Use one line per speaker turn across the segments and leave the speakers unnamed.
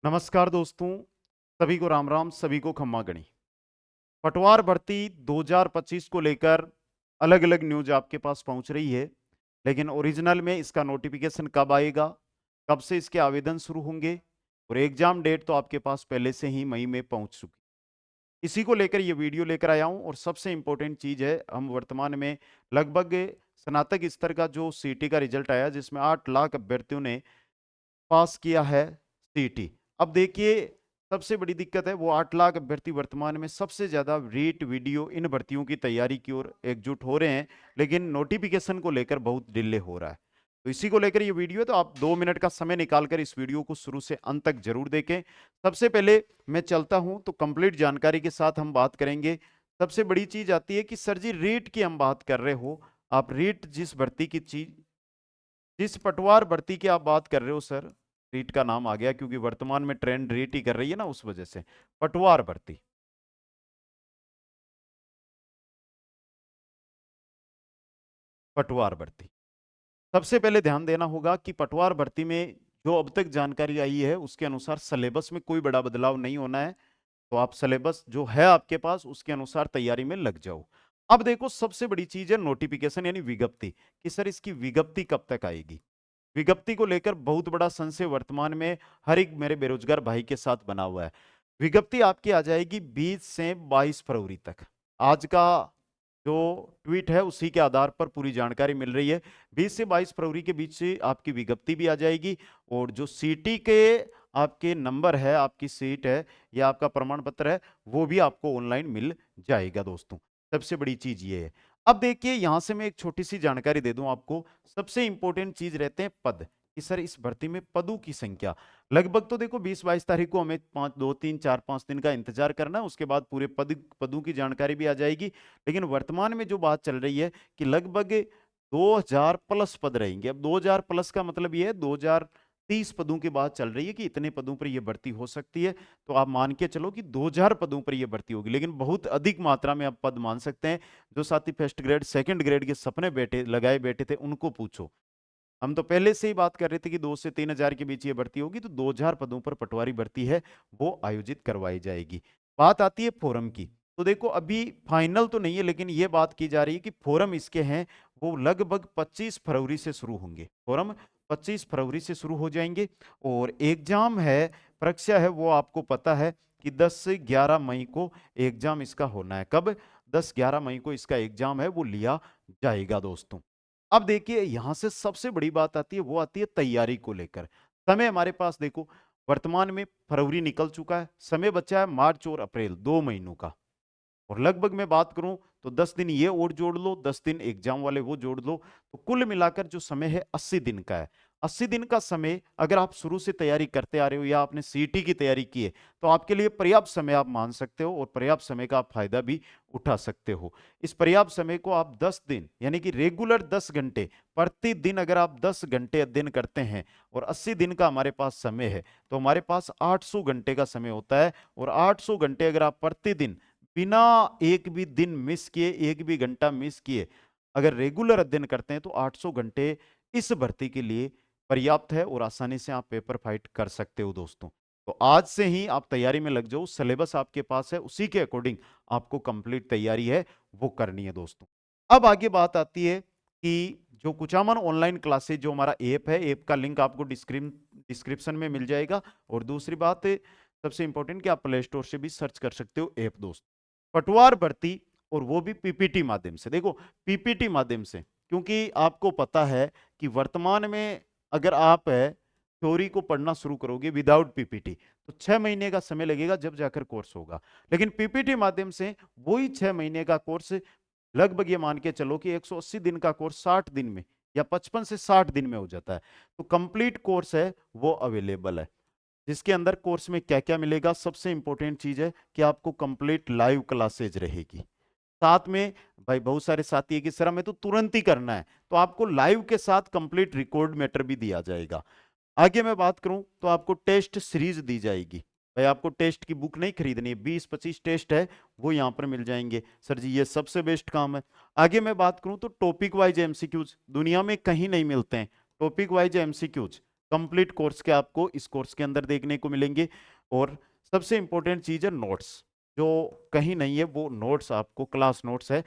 नमस्कार दोस्तों, सभी को राम राम, सभी को खम्मा गणी। पटवार भर्ती 2025 को लेकर अलग अलग न्यूज आपके पास पहुंच रही है, लेकिन ओरिजिनल में इसका नोटिफिकेशन कब आएगा, कब से इसके आवेदन शुरू होंगे और एग्जाम डेट तो आपके पास पहले से ही मई में पहुंच चुकी। इसी को लेकर ये वीडियो लेकर आया हूं। और सबसे इंपॉर्टेंट चीज है, हम वर्तमान में लगभग स्नातक स्तर का जो सीटी का रिजल्ट आया, जिसमें 8 लाख अभ्यर्थियों ने पास किया है सीटी। अब देखिए, सबसे बड़ी दिक्कत है वो 8 लाख अभ्यर्थी वर्तमान में सबसे ज्यादा रीट वीडियो इन भर्तियों की तैयारी की ओर एकजुट हो रहे हैं, लेकिन नोटिफिकेशन को लेकर बहुत डिले हो रहा है। तो इसी को लेकर ये वीडियो है, तो आप 2 मिनट का समय निकालकर इस वीडियो को शुरू से अंत तक जरूर देखें। सबसे पहले मैं चलता हूं तो कंप्लीट जानकारी के साथ हम बात करेंगे। सबसे बड़ी चीज आती है कि सर जी रीट की हम बात कर रहे हो, आप रीट जिस भर्ती की चीज, जिस पटवार भर्ती की आप बात कर रहे हो सर, रीट का नाम आ गया क्योंकि वर्तमान में ट्रेंड रीट ही कर रही है ना, उस वजह से पटवार भर्ती। पटवार भर्ती, सबसे पहले ध्यान देना होगा कि पटवार भर्ती में जो अब तक जानकारी आई है उसके अनुसार सिलेबस में कोई बड़ा बदलाव नहीं होना है। तो आप सिलेबस जो है आपके पास उसके अनुसार तैयारी में लग जाओ। अब देखो, सबसे बड़ी चीज है नोटिफिकेशन यानी विज्ञप्ति, कि सर इसकी विज्ञप्ति कब तक आएगी। विज्ञप्ति को लेकर बहुत बड़ा संशय वर्तमान में हर एक मेरे बेरोजगार भाई के साथ बना हुआ है। विज्ञप्ति आपकी आ जाएगी 20 से 22 फरवरी तक। आज का जो ट्वीट है उसी के आधार पर पूरी जानकारी मिल रही है। 20 से 22 फरवरी के बीच से आपकी विज्ञप्ति भी आ जाएगी, और जो सीटी के आपके नंबर है, आपकी सीट है या आपका प्रमाण पत्र है, वो भी आपको ऑनलाइन मिल जाएगा दोस्तों। सबसे बड़ी चीज ये है। अब देखिए, यहां से मैं एक छोटी सी जानकारी दे दूं आपको। सबसे इंपॉर्टेंट चीज रहते हैं पद, कि सर इस भर्ती में पदों की संख्या लगभग, तो देखो 20-22 तारीख को हमें 5 2 3 4 5 दिन का इंतजार करना है, उसके बाद पूरे पदों की जानकारी भी आ जाएगी। लेकिन वर्तमान में जो बात चल रही है कि लगभग 2000 प्लस पद रहेंगे। अब 2000 प्लस का मतलब ये है 2030 पदों की बात चल रही है कि इतने पदों पर यह भर्ती हो सकती है। तो आप मान के चलो कि 2000 पदों पर यह भर्ती होगी, लेकिन बहुत अधिक मात्रा में आप पद मान सकते हैं। जो साथी फर्स्ट ग्रेड सेकंड ग्रेड के सपने बैठे लगाए बैठे थे उनको पूछो। हम तो पहले से ही बात कर रहे थे कि 2 से 3 हजार के बीच ये भर्ती होगी, तो 2000 पदों पर पटवारी भर्ती है वो आयोजित करवाई जाएगी। बात आती है फोरम की। तो देखो, अभी फाइनल तो नहीं है, लेकिन ये बात की जा रही है कि फोरम इसके हैं वो लगभग 25 फरवरी से शुरू होंगे। फोरम 25 फरवरी से शुरू हो जाएंगे। और एग्जाम है, परीक्षा है, वो आपको पता है कि 10 से 11 मई को एग्जाम इसका होना है। कब? 10-11 मई को इसका एग्जाम है वो लिया जाएगा दोस्तों। अब देखिए, यहां से सबसे बड़ी बात आती है, वो आती है तैयारी को लेकर। समय हमारे पास देखो, वर्तमान में फरवरी निकल चुका है, समय बचा है मार्च और अप्रैल, 2 महीनों का। और लगभग मैं बात करूं तो 10 दिन ये और जोड़ लो, 10 दिन एग्जाम वाले वो जोड़ लो, तो कुल मिलाकर जो समय है 80 दिन का है। 80 दिन का समय अगर आप शुरू से तैयारी करते आ रहे हो या आपने सीटी की तैयारी की है, तो आपके लिए पर्याप्त समय आप मान सकते हो, और पर्याप्त समय का आप फायदा भी उठा सकते हो। इस पर्याप्त समय को आप 10 दिन यानी कि रेगुलर 10 घंटे प्रतिदिन अगर आप 10 घंटे अध्ययन करते हैं, और 80 दिन का हमारे पास समय है, तो हमारे पास 800 घंटे का समय होता है। और 800 घंटे अगर आप प्रतिदिन बिना एक भी दिन मिस किए, एक भी घंटा मिस किए अगर रेगुलर अध्ययन करते हैं, तो 800 घंटे इस भर्ती के लिए पर्याप्त है, और आसानी से आप पेपर फाइट कर सकते हो दोस्तों। तो आज से ही आप तैयारी में लग जाओ, सिलेबस आपके पास है, उसी के अकॉर्डिंग आपको कंप्लीट तैयारी है वो करनी है दोस्तों। अब आगे बात आती है कि जो कुचामन ऑनलाइन क्लासेज जो हमारा ऐप है, ऐप का लिंक आपको डिस्क्रिप्शन में मिल जाएगा। और दूसरी बात सबसे इंपॉर्टेंट कि आप प्ले स्टोर से भी सर्च कर सकते हो ऐप दोस्त। पटवार भर्ती, और वो भी पीपीटी माध्यम से। देखो, पीपीटी माध्यम से, क्योंकि आपको पता है कि वर्तमान में अगर आप है थ्योरी को पढ़ना शुरू करोगे विदाउट पीपीटी, तो 6 महीने का समय लगेगा जब जाकर कोर्स होगा। लेकिन पीपीटी माध्यम से वही 6 महीने का कोर्स लगभग ये मान के चलो कि 180 दिन का कोर्स 60 दिन में या 55 से 60 दिन में हो जाता है। तो कंप्लीट कोर्स है वो अवेलेबल है, जिसके अंदर कोर्स में क्या क्या मिलेगा। सबसे इंपॉर्टेंट चीज है कि आपको कंप्लीट लाइव क्लासेज रहेगी। साथ में भाई बहुत सारे साथी है कि सर हमें तो तुरंत ही करना है, तो आपको लाइव के साथ कंप्लीट रिकॉर्ड मैटर भी दिया जाएगा। आगे मैं बात करूं तो आपको टेस्ट सीरीज दी जाएगी। भाई आपको टेस्ट की बुक नहीं खरीदनी है, 20-25 टेस्ट है वो यहां पर मिल जाएंगे। सर जी ये सबसे बेस्ट काम है। आगे मैं बात करूं तो टॉपिक वाइज एमसीक्यूज दुनिया में कहीं नहीं मिलते हैं। Topic wise MCQs complete course के आपको इस कोर्स के अंदर देखने को मिलेंगे। और सबसे इंपॉर्टेंट चीज है नोट्स, जो कहीं नहीं है वो नोट्स आपको क्लास नोट्स है,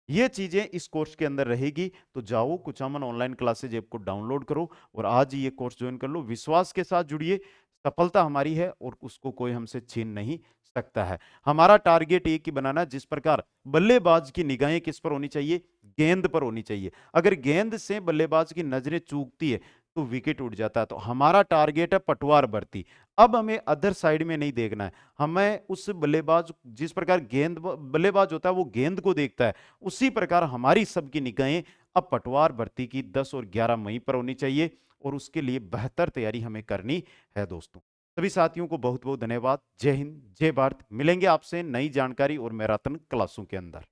ये चीजें इस कोर्स के अंदर रहेगी। तो जाओ कुचामन ऑनलाइन क्लासेज ऐप को डाउनलोड करो और आज ही ये कोर्स ज्वाइन कर लो। विश्वास के साथ जुड़िए, सफलता हमारी है और उसको कोई हमसे छीन नहीं सकता है। हमारा टारगेट एक ही बनाना, जिस प्रकार बल्लेबाज की निगाहें किस पर होनी चाहिए, गेंद पर होनी चाहिए। अगर गेंद से बल्लेबाज की नजरें चूकती है तो विकेट उड़ जाता है। तो हमारा टारगेट है पटवार भर्ती। अब हमें अदर साइड में नहीं देखना है, हमें उस बल्लेबाज, जिस प्रकार गेंद बल्लेबाज होता है वो गेंद को देखता है, उसी प्रकार हमारी सबकी निगाहें अब पटवार भर्ती की 10 और 11 मई पर होनी चाहिए। और उसके लिए बेहतर तैयारी हमें करनी है दोस्तों। सभी साथियों को बहुत बहुत धन्यवाद। जय हिंद, जय भारत। मिलेंगे आपसे नई जानकारी और मैराथन क्लासों के अंदर।